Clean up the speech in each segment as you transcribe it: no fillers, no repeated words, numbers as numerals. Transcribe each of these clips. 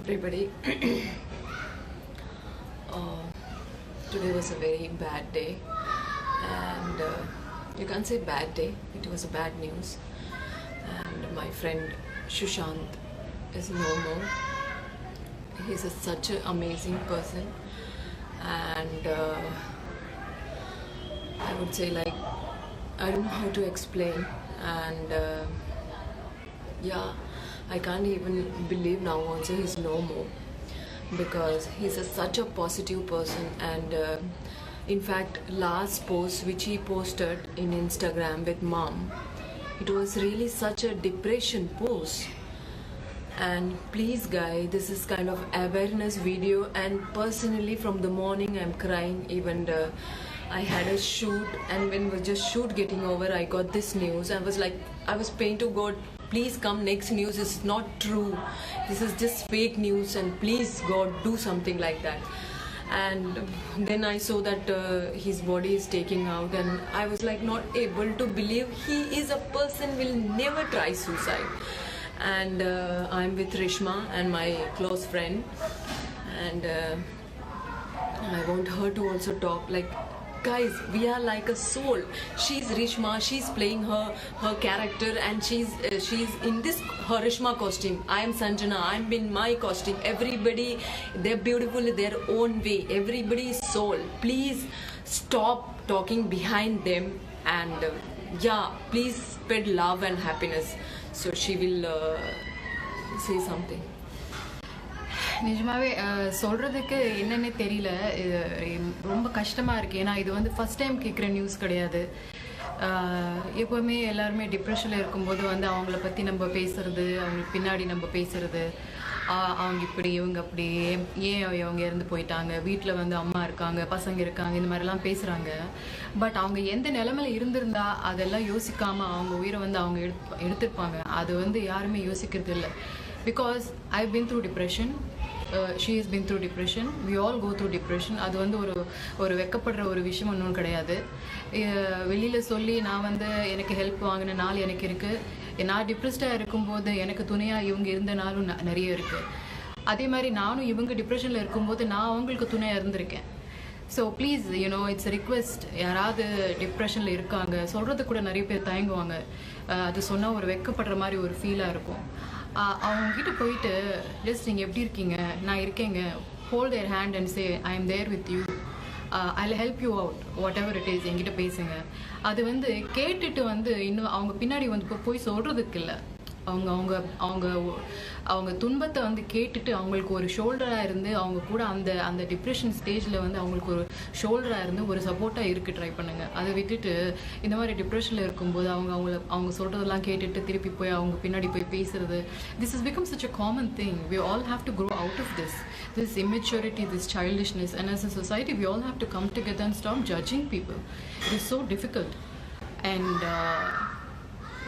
everybody. uh, Today was a very bad day, and you can't say bad day, it was a bad news. And my friend Shushant is no more. He's such an amazing person, and I would say, like, I don't know how to explain, and yeah, I can't even believe now also he's no more, because he's such a positive person. And in fact, last post which he posted in Instagram with mom, it was really such a depression post. And please guys, this is kind of awareness video, and personally from the morning I'm crying. Even I had a shoot, and when was just shoot getting over, I got this news. I was praying to God, please come, next news is not true, this is just fake news, and please God do something like that. And then I saw that his body is taking out, and I was like not able to believe he is a person will never try suicide. And I'm with Rishma and my close friend, and I want her to also talk. Like, guys, we are like a soul. She's Rishma, she's playing her character, and she's in this her Rishma costume. I am Sanjana, I'm in my costume. Everybody, they're beautiful in their own way. Everybody is soul. Please stop talking behind them, and yeah, please spread love and happiness. So she will say something. நிஜமாவே சொல்கிறதுக்கு என்னென்ன தெரியல, ரொம்ப கஷ்டமாக இருக்குது. ஏன்னா இது வந்து ஃபஸ்ட் டைம் கேட்குற நியூஸ் கிடையாது. எப்போவுமே எல்லாருமே டிப்ரெஷனில் இருக்கும்போது வந்து அவங்கள பற்றி நம்ம பேசுகிறது, அவங்களுக்கு பின்னாடி நம்ம பேசுகிறது, அவங்க இப்படி இவங்க அப்படி, ஏன் அவங்க இறந்து போயிட்டாங்க, வீட்டில் வந்து அம்மா இருக்காங்க, பசங்க இருக்காங்க, இந்த மாதிரிலாம் பேசுகிறாங்க. பட் அவங்க எந்த நிலைமையில் இருந்திருந்தா அதெல்லாம் யோசிக்காமல் அவங்க உயிரை வந்து அவங்க எடுத்திருப்பாங்க. அது வந்து யாருமே யோசிக்கிறது இல்லை. Because I've been through depression, she has been through depression, we all go through depression. அது வந்து ஒரு வெக்கப்படுற ஒரு விஷயம் ஒன்றும் கிடையாது. வெளியில் சொல்லி நான் வந்து எனக்கு ஹெல்ப் வாங்கின நாள் எனக்கு இருக்குது. நான் டிப்ரெஸ்டாக இருக்கும்போது எனக்கு துணையாக இவங்க இருந்த நாளும் நிறைய இருக்குது. அதே மாதிரி நானும் இவங்க டிப்ரெஷனில் இருக்கும்போது நான் அவங்களுக்கு துணையாக இருந்திருக்கேன். So please, you know, it's request. யாராவது டிப்ரெஷனில் இருக்காங்க, சொல்கிறது கூட நிறைய பேர் தயங்குவாங்க. அது சொன்னால் ஒரு வெக்கப்படுற மாதிரி ஒரு ஃபீலாக இருக்கும். அவங்கக்கிட்ட போயிட்டு ஜஸ்ட் நீங்கள் எப்படி இருக்கீங்க, நான் இருக்கேங்க, hold their hand and say I am there with you, I help you out, whatever it is, என்கிட்ட பேசுங்க. அது வந்து கேட்டுட்டு வந்து இன்னும் அவங்க பின்னாடி வந்து போய் சொல்கிறதுக்கு இல்லை. அவங்க அவங்க அவங்க அவங்க துன்பத்தை வந்து கேட்டுட்டு அவங்களுக்கு ஒரு ஷோல்டராக இருந்து அவங்க கூட அந்த டிப்ரெஷன் ஸ்டேஜில் வந்து அவங்களுக்கு ஒரு ஷோல்டராக இருந்து ஒரு சப்போர்ட்டாக இருக்க ட்ரை பண்ணுங்கள். அதை விட்டுட்டு இந்த மாதிரி டிப்ரெஷனில் இருக்கும்போது அவங்க சொல்கிறதெல்லாம் கேட்டுட்டு திருப்பி போய் அவங்க பின்னாடி போய் பேசுறது, this is become such a common thing. We all have to grow out of this immaturity, this childishness, and as a society we all have to come together and stop judging people. It is so difficult, and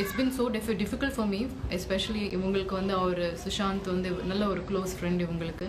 it's been so difficult for me, especially இவங்களுக்கு வந்து அவர் சுஷாந்த் வந்து நல்ல ஒரு close friend இவங்களுக்கு.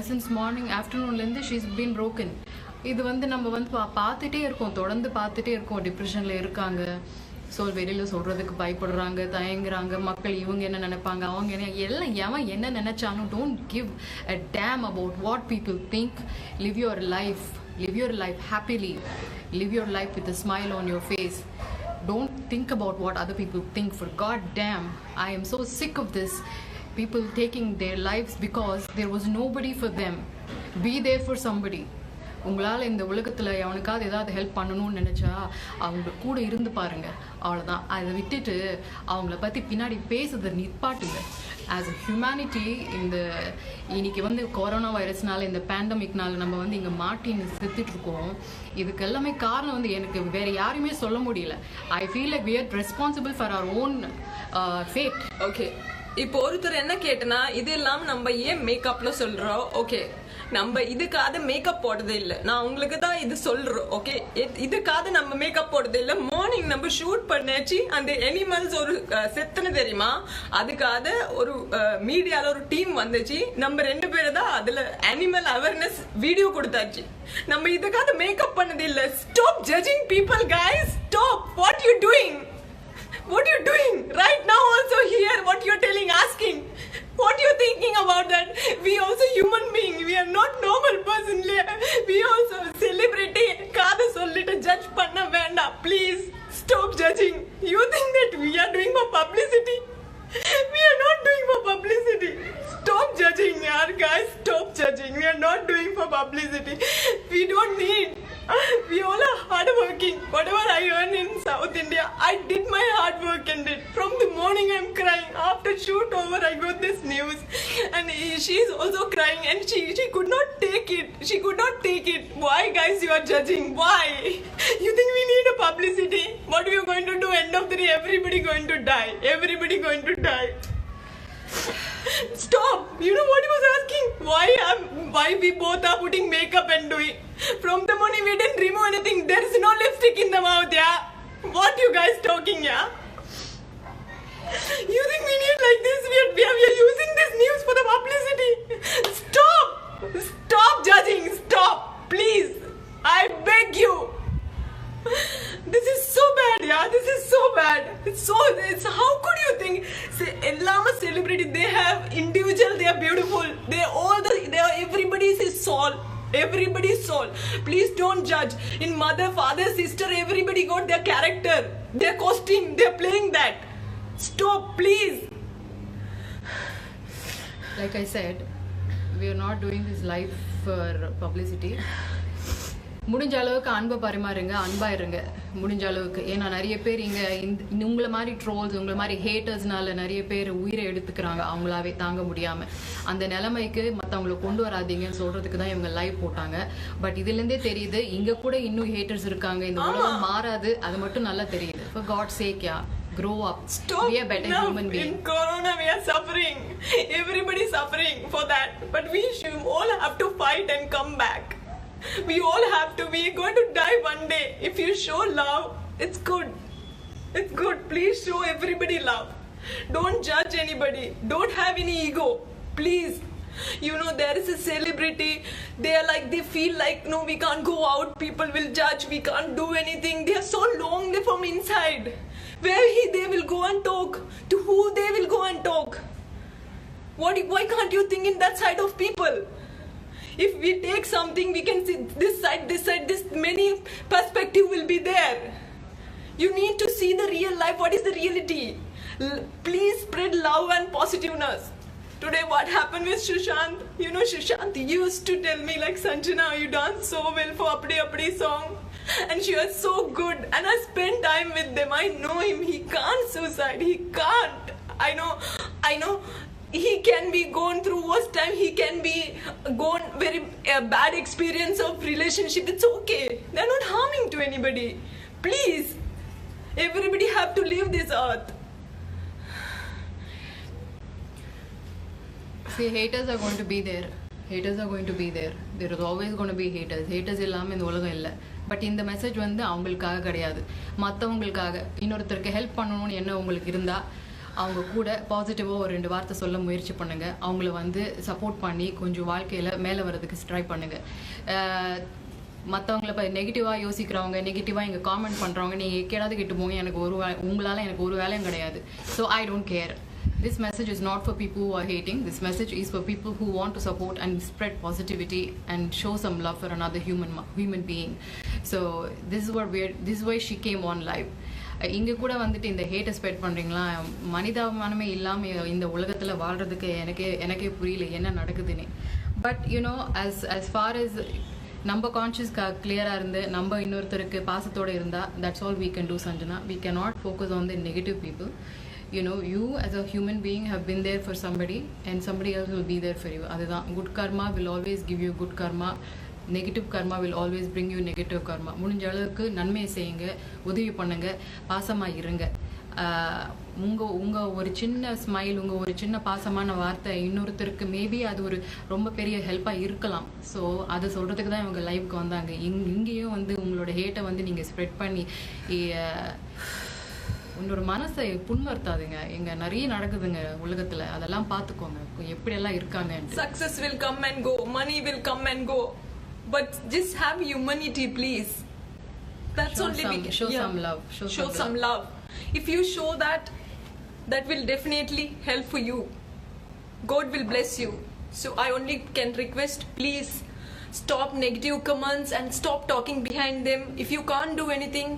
Since morning ஆஃப்டர்நூன்லேருந்து she's been broken. இது வந்து நம்ம வந்து பார்த்துட்டே இருக்கோம், தொடர்ந்து பார்த்துட்டே இருக்கோம். டிப்ரெஷனில் இருக்காங்க, ஸோ வெளியில் சொல்கிறதுக்கு பயப்படுறாங்க, தயங்குறாங்க. மக்கள் இவங்க என்ன நினைப்பாங்க, அவங்க எல்லாம் எவன் என்ன நினச்சாலும் don't give a dam about what people think. live your life happily, live your life with a smile on your face. Don't think about what other people think. For God damn, I am so sick of this. People taking their lives because there was nobody for them. Be there for somebody. உங்களால் இந்த உலகத்தில் அவனுக்காவது ஏதாவது help பண்ணணும்னு நினச்சா அவங்க கூட இருந்து பாருங்கள், அவ்வளோதான். அதை விட்டுட்டு அவங்கள பற்றி பின்னாடி பேசுறதை நிற்பாட்டுங்க. ஆஸ் அ ஹியூமனிட்டி, இன்னைக்கு வந்து கொரோனா வைரஸ்னால, இந்த பேண்டமிக்னால நம்ம வந்து இங்கே மாட்டின்னு செத்துட்ருக்கோம். இதுக்கு எல்லாமே காரணம் வந்து எனக்கு வேறு யாருமே சொல்ல முடியல. I feel like we are responsible for our own fate. Okay, இப்போ ஒருத்தர் என்ன கேட்டனா, இதெல்லாம் நம்ம ஏன் மேக்கப்ல சொல்றோம்? ஓகே, நம்ம இதுக்காக மேக்கப் போடுறதே இல்லை. நான் உங்களுக்கு தான் இது சொல்றோம். ஓகே, இதுக்காக நம்ம மேக்கப் போடுறதே இல்லை. மார்னிங் நம்ம ஷூட் பண்ணாச்சு, அந்த அனிமல்ஸ் ஒரு செத்துன்னு தெரியுமா, அதுக்காக ஒரு மீடியால ஒரு டீம் வந்துச்சு. நம்ம 2 பேரும் தான் அதுல அனிமல் அவேர்னஸ் வீடியோ கொடுத்தாச்சு. நம்ம இதுக்காக மேக்கப் பண்ணதே இல்லை. Stop judging people guys, stop. What you doing? What are you doing right now? Also here, what you're telling, asking, what you're thinking about that? We human being. We are not normal person. We also celebrity. Kada sollita judge panna venda. Please stop judging. You think that we are doing for publicity? We are not doing for publicity. Stop judging, yaar, guys. Stop judging. We are not doing for publicity. We don't need. We all are hardworking. Whatever I earn in South India, I did my hard work in it. From the morning I'm crying. After shoot over, I got this news. And she's also crying and she could not take it. She could not take it. Why, guys, you are judging? Why? You think we need a publicity? What we are going to do? End of the day, everybody going to die. Everybody going to die. Stop! You know what he was asking? Why we both are putting makeup and doing? From the morning we didn't remove anything. There is no lipstick in the mouth, yeah? What you guys talking, yeah? You think we need like this? We are using this news for the publicity. Stop! Stop judging! Stop! Please! I beg you! This is so bad, yeah. This is so bad. It's how could you think? Say, Ellama celebrity. They have individual. They are beautiful. They are everybody's his soul. Everybody's soul. Please don't judge. In mother, father, sister, everybody got their character, their costume. They are playing that. Stop, please. Like I said, we are not doing this live for publicity. முடிஞ்ச அளவுக்கு அன்பை பரிமாறுங்க, அன்பாயிருங்க முடிஞ்ச அளவுக்கு. ஏன்னா நிறைய பேர் இங்கே உங்களை மாதிரி ட்ரோல்ஸ், உங்களை மாதிரி ஹேட்டர்ஸ்னால நிறைய பேர் உயிரை எடுத்துக்கிறாங்க அவங்களாவே தாங்க முடியாமல். அந்த நிலைமைக்கு மற்றவங்களை கொண்டு வராதிங்கன்னு சொல்கிறதுக்கு தான் இவங்க லைவ் போட்டாங்க. பட் இதுலேருந்தே தெரியுது இங்கே கூட இன்னும் ஹேட்டர்ஸ் இருக்காங்க. இந்த உலகம் மாறாது, அது மட்டும் நல்லா தெரியுது. For God's sake, yeah. Grow up. Stop. Be a better human being. In Corona, we are suffering. Everybody suffering for that. But we should all have to fight and come back. We all have to. We are going to die one day. If you show love, it's good. It's good. Please show everybody love. Don't judge anybody. Don't have any ego. Please. You know, there is a celebrity. They feel like, no, we can't go out. People will judge. We can't do anything. They are so lonely from inside. Where they will go and talk? To who they will go and talk? Why can't you think in that side of people? If we take something, we can see this side, this many perspective will be there. You need to see the real life. What is the reality? Please spread love and positiveness. Today what happened with Sushant? You know, Sushant used to tell me like, Sanjana, you dance so well for Apdi Apdi song. And she was so good. And I spent time with them. I know him. He can't suicide. He can't. I know. He can be gone through worst time. He can be gone very bad experience of relationship. It's okay. They're not harming to anybody. Please. Everybody have to leave this earth. See, haters are going to be there. Haters are going to be there. There is always going to be haters. Haters இல்லாமல் இந்த உலகம் இல்லை. But இந்த message வந்து அவங்களுக்காக கிடையாது, மற்றவங்களுக்காக. இன்னொருத்தருக்கு ஹெல்ப் பண்ணணும்னு என்ன உங்களுக்கு இருந்தால் அவங்க கூட பாசிட்டிவாக ஒரு 2 வார்த்தை சொல்ல முயற்சி பண்ணுங்கள். அவங்கள வந்து சப்போர்ட் பண்ணி கொஞ்சம் வாழ்க்கையில் மேலே வரதுக்கு ட்ரை பண்ணுங்கள். மற்றவங்கள இப்போ நெகட்டிவாக யோசிக்கிறவங்க, நெகட்டிவாக இங்கே காமெண்ட் பண்ணுறவங்க, நீங்கள் கேடாது கெட்டு போங்க, எனக்கு உங்களால் எனக்கு ஒரு வேலையும் கிடையாது. So I don't care. This message is not for people who are hating. This message is for people who want to support and spread positivity and show some love for another human being. So this is why she came on live. இங்கே கூட வந்துட்டு இந்த ஹேட்டை spread பண்ணுறீங்களா? மனிதாபிமானமே இல்லாமல் இந்த உலகத்தில் வாழ்கிறதுக்கு எனக்கே புரியல என்ன நடக்குதுன்னு. But you know as far as நம்ம கான்ஷியஸ் கிளியராக இருந்து நம்ம இன்னொருத்தருக்கு பாசத்தோடு இருந்தால், that's all we can do, Sanjana. We cannot focus on the negative people. You know, you as a human being have been there for somebody and somebody else will be there for you. அதுதான், good karma will always give you good karma. Negative karma will always bring you negative karma. முடிஞ்ச அளவுக்கு நன்மையை செய்யுங்க, உதவி பண்ணுங்க, பாசமாக இருங்க. உங்கள் ஒரு சின்ன ஸ்மைல், உங்கள் ஒரு சின்ன பாசமான வார்த்தை இன்னொருத்தருக்கு மேபி அது ஒரு ரொம்ப பெரிய ஹெல்ப்பாக இருக்கலாம். ஸோ அதை சொல்கிறதுக்கு தான் இவங்க லைவுக்கு வந்தாங்க. இங்கேயும் வந்து உங்களோட ஹேட்டை வந்து நீங்கள் ஸ்ப்ரெட் பண்ணி உன்னோட மனசை புண்படுத்தாதுங்க. இங்க நிறைய நடக்குதுங்க உலகத்துல, அதெல்லாம் பாத்துக்கோங்க எப்படியெல்லாம் இருக்காங்க. Success will come and go, money will come and go, but just have humanity, please. That's only we can show some love. Show some love. If you show that will definitely help for you. God will bless you. So I only can request, please stop negative comments and stop talking behind them. If you can't do anything,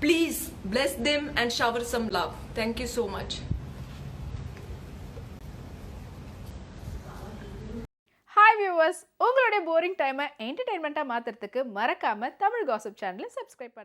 please bless them and shower some love. Thank you so much. Hi viewers, உங்களுடைய boring டைமை என்டர்டெயின்மெண்ட்டாக மாற்றுறதுக்கு மறக்காமல் Tamil gossip சேனலை subscribe பண்ணுங்கள்.